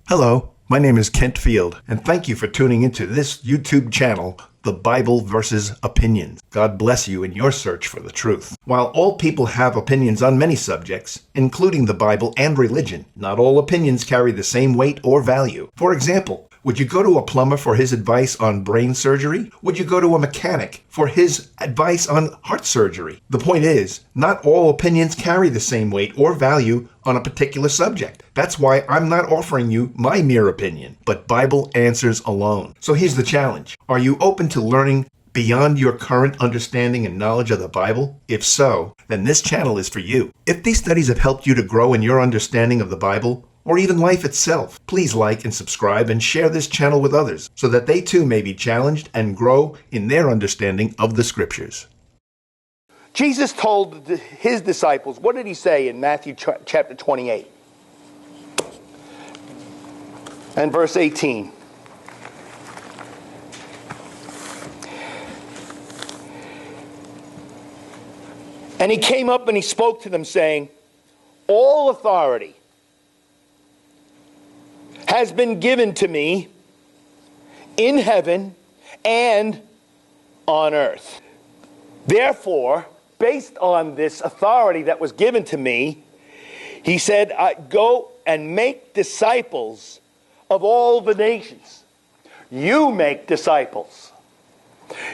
Hello, my name is Kent Field, and thank you for tuning into this YouTube channel, The Bible versus Opinions. God bless you in your search for the truth. While all people have opinions on many subjects, including the Bible and religion, not all opinions carry the same weight or value. For example, would you go to a plumber for his advice on brain surgery? Would you go to a mechanic for his advice on heart surgery? The point is, not all opinions carry the same weight or value on a particular subject. That's why I'm not offering you my mere opinion, but Bible answers alone. So here's the challenge. Are you open to learning beyond your current understanding and knowledge of the Bible? If so, then this channel is for you. If these studies have helped you to grow in your understanding of the Bible, or even life itself, please like and subscribe and share this channel with others so that they too may be challenged and grow in their understanding of the Scriptures. Jesus told his disciples, what did he say in Matthew chapter 28 and verse 18? And he came up and he spoke to them, saying, all authority has been given to me in heaven and on earth. Therefore, based on this authority that was given to me, he said, go and make disciples of all the nations. You make disciples.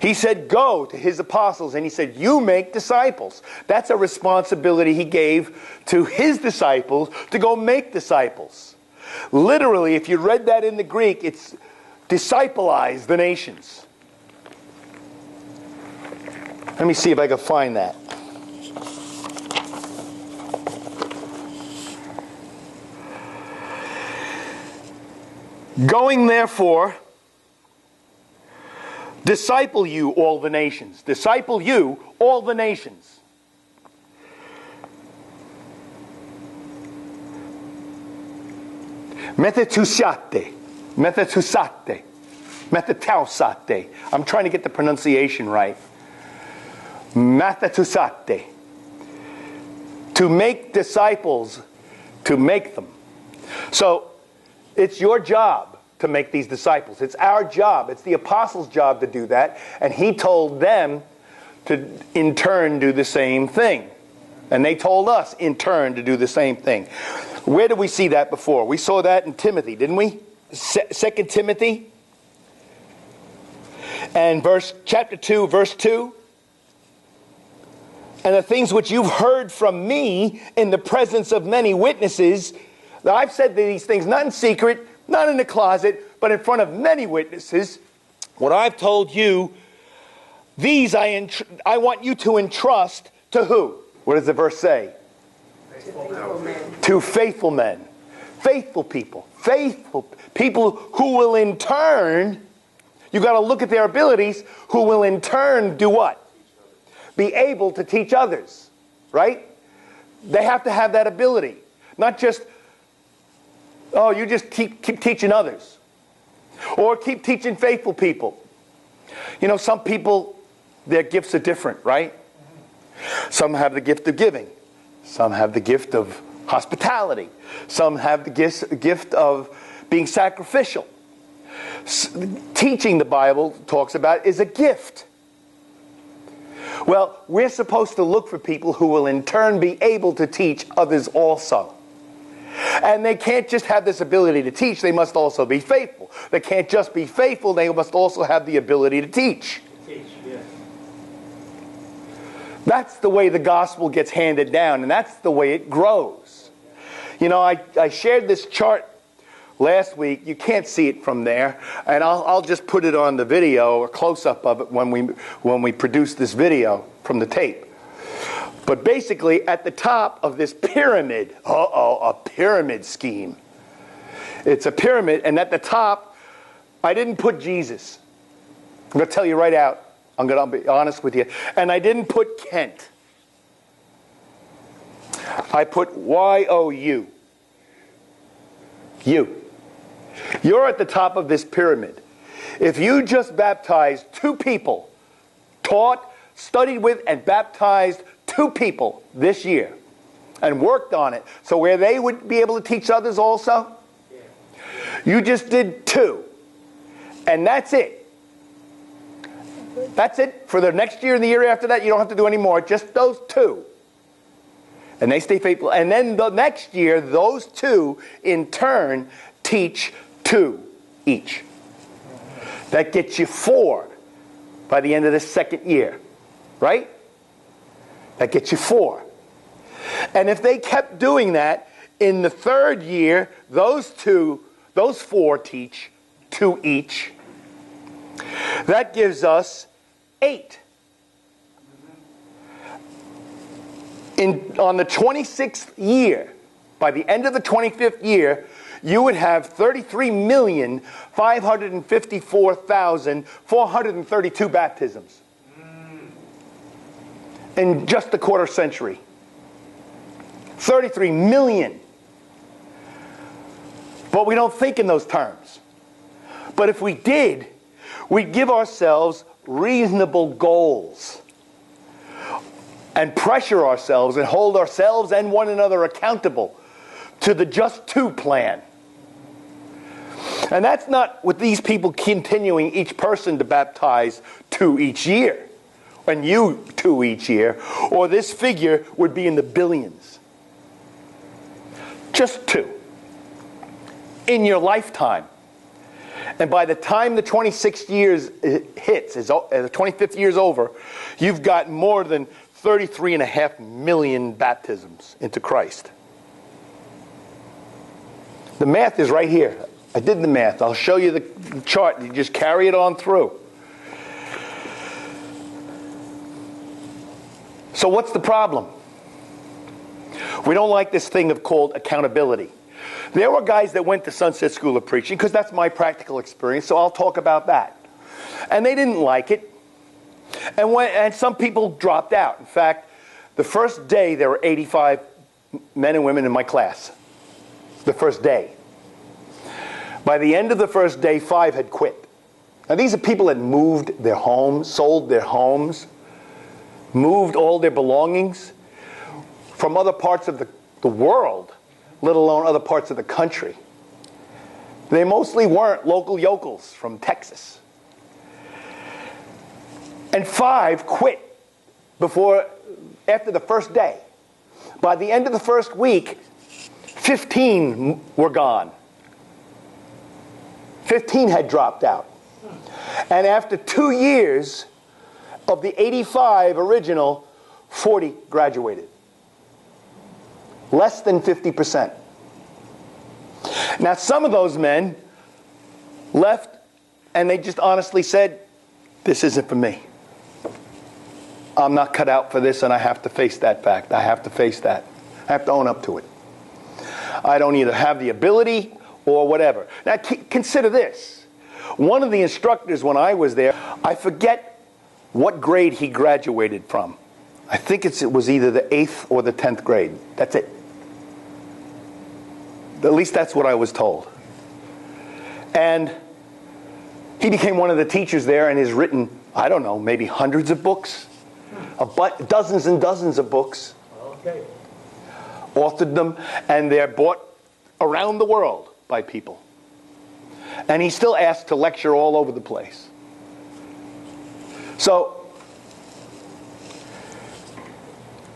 He said, go to his apostles, and he said, you make disciples. That's a responsibility he gave to his disciples to go make disciples. Literally, if you read that in the Greek, it's discipleize the nations. Let me see if I can find that. Going therefore, disciple you all the nations. Disciple you all the nations. Methotusate. I'm trying to get the pronunciation right. Methotusate. To make disciples, to make them. So, it's your job to make these disciples. It's our job. It's the apostles' job to do that. And he told them to, in turn, do the same thing. And they told us, in turn, to do the same thing. Where did we see that before? We saw that in Timothy, didn't we? 2 Timothy. And chapter 2, verse 2. And the things which you've heard from me in the presence of many witnesses, that I've said these things not in secret, not in the closet, but in front of many witnesses. What I've told you, these I want you to entrust to who? What does the verse say? Faithful men. To faithful men. Faithful people. Faithful people who will in turn, you've got to look at their abilities, who will in turn do what? Be able to teach others. Right? They have to have that ability. Not just, oh, you just keep teaching others. Or keep teaching faithful people. You know, some people, their gifts are different, right? Some have the gift of giving. Some have the gift of hospitality. Some have the gift of being sacrificial. Teaching, the Bible talks about, is a gift. Well, we're supposed to look for people who will in turn be able to teach others also. And they can't just have this ability to teach, they must also be faithful. They can't just be faithful, they must also have the ability to teach. That's the way the gospel gets handed down, and that's the way it grows. You know, I shared this chart last week. You can't see it from there, and I'll just put it on the video, a close-up of it when we produce this video from the tape. But basically, at the top of this pyramid, a pyramid scheme. It's a pyramid, and at the top, I didn't put Jesus. I'm going to tell you right out. I'm going to be honest with you. And I didn't put Kent. I put Y-O-U. You. You're at the top of this pyramid. If you just baptized 2 people, taught, studied with, and baptized 2 people this year, and worked on it, so where they would be able to teach others also, You just did 2. And that's it. That's it. For the next year and the year after that, you don't have to do any more. Just those 2. And they stay faithful. And then the next year, those 2 in turn teach 2 each. That gets you 4 by the end of the second year. Right? That gets you 4. And if they kept doing that, in the third year, those 4 teach 2 each. That gives us 8. On the 26th year, by the end of the 25th year, you would have 33,554,432 baptisms. In just a quarter century. 33 million. But we don't think in those terms. But if we did, we'd give ourselves reasonable goals. And pressure ourselves and hold ourselves and one another accountable to the just 2 plan. And that's not with these people continuing each person to baptize 2 each year. And you 2 each year. Or this figure would be in the billions. Just 2. In your lifetime. And by the time the 26th years hits, the 25th year is over, you've got more than 33.5 million baptisms into Christ. The math is right here. I did the math. I'll show you the chart. You just carry it on through. So what's the problem? We don't like this thing called accountability. There were guys that went to Sunset School of Preaching, because that's my practical experience, so I'll talk about that. And they didn't like it. And some people dropped out. In fact, the first day there were 85 men and women in my class. The first day. By the end of the first day, 5 had quit. Now these are people that moved their homes, sold their homes, moved all their belongings from other parts of the world, let alone other parts of the country. They mostly weren't local yokels from Texas. And 5 quit after the first day. By the end of the first week, 15 were gone. 15 had dropped out. And after 2 years of the 85 original, 40 graduated. Less than 50%. Now some of those men left and they just honestly said, this isn't for me. I'm not cut out for this, and I have to face that fact. I have to face that. I have to own up to it. I don't either have the ability or whatever. Now consider this. One of the instructors when I was there, I forget what grade he graduated from. I think it was either the 8th or the 10th grade. That's it. At least that's what I was told. And he became one of the teachers there and has written, I don't know, maybe hundreds of books. Dozens and dozens of books. Okay. Authored them, and they're bought around the world by people. And he's still asked to lecture all over the place. So,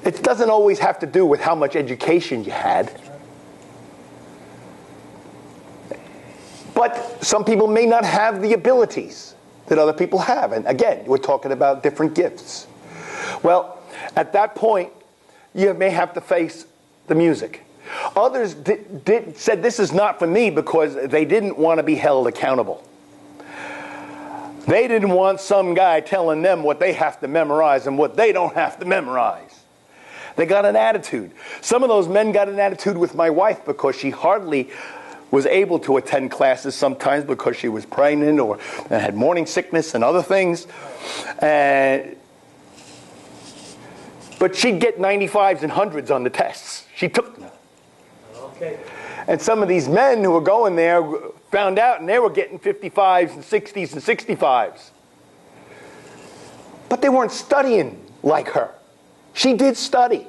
it doesn't always have to do with how much education you had. But some people may not have the abilities that other people have. And again, we're talking about different gifts. Well, at that point, you may have to face the music. Others said this is not for me because they didn't want to be held accountable. They didn't want some guy telling them what they have to memorize and what they don't have to memorize. They got an attitude. Some of those men got an attitude with my wife because she hardly was able to attend classes sometimes because she was pregnant or had morning sickness and other things. But she'd get 95s and 100s on the tests. She took them. Okay. And some of these men who were going there found out and they were getting 55s and 60s and 65s. But they weren't studying like her. She did study.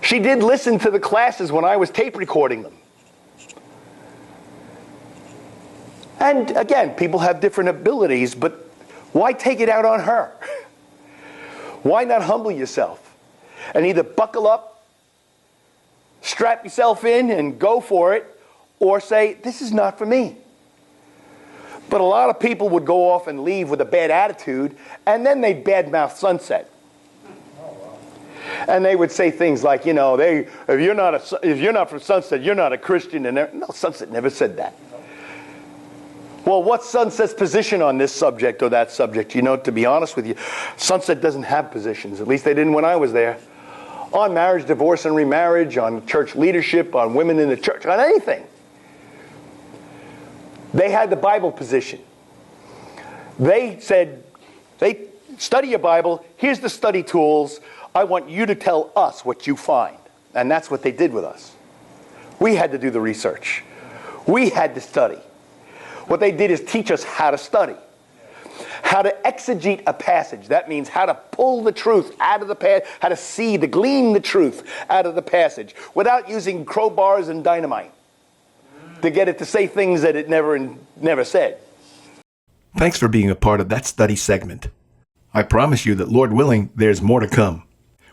She did listen to the classes when I was tape recording them. And again, people have different abilities, but why take it out on her? Why not humble yourself and either buckle up, strap yourself in and go for it, or say, this is not for me. But a lot of people would go off and leave with a bad attitude, and then they'd badmouth Sunset. And they would say things like, if you're not from Sunset, you're not a Christian. And no, Sunset never said that. Well, what's Sunset's position on this subject or that subject? To be honest with you, Sunset doesn't have positions. At least they didn't when I was there. On marriage, divorce, and remarriage, on church leadership, on women in the church, on anything. They had the Bible position. They said, study your Bible. Here's the study tools. I want you to tell us what you find. And that's what they did with us. We had to do the research. We had to study. What they did is teach us how to study, how to exegete a passage. That means how to pull the truth out of the passage, how to glean the truth out of the passage without using crowbars and dynamite to get it to say things that it never said. Thanks for being a part of that study segment. I promise you that, Lord willing, there's more to come.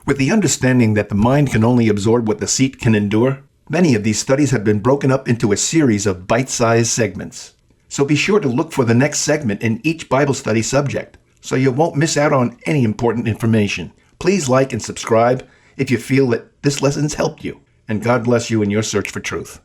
With the understanding that the mind can only absorb what the seat can endure, many of these studies have been broken up into a series of bite-sized segments. So be sure to look for the next segment in each Bible study subject, so you won't miss out on any important information. Please like and subscribe if you feel that this lesson's helped you, and God bless you in your search for truth.